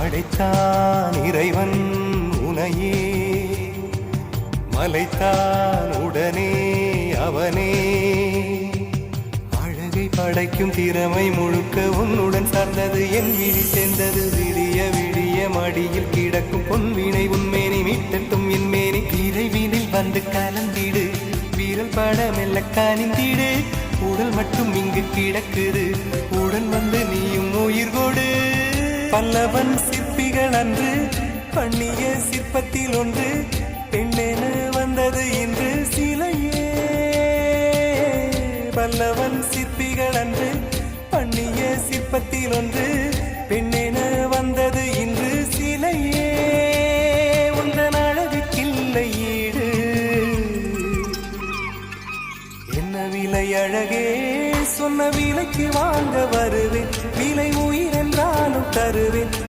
படைத்தான் இறைவன் உனையே, மலைத்தான் உடனே அவனே. அழகை படைக்கும் திறமை முழுக்க உன்னுடன் சார்ந்தது, என் விழி சேர்ந்தது. விடிய விடிய மடியில் கிடக்கும் பொன்வினை உன்மேனி மீட்டட்டும் என் மேனி. இறைவினில் வந்து கலந்திடு, வீரல் பட மெல்ல காணிந்திடு. உடல் மட்டும் இங்கு கிடக்குது, உடன் வந்து நீயும் உயிர் கொடு. பல்லவன் சிற்பிகள் அன்று பண்ணிய சிற்பத்தில் ஒன்று, பெண்ணென வந்தது இன்று சிலையே. பல்லவன் சிற்பிகள் அன்று பண்ணிய சிற்பத்தில் ஒன்று, பெண்ணென வந்தது இன்று சிலையே. உந்தன் அழகுக்கில்லை ஈடு, என்ன விலை அழகே, சொன்ன விலைக்கு வாங்க வருவேன். விலை உயிர் என்றாலும் தருவேன்.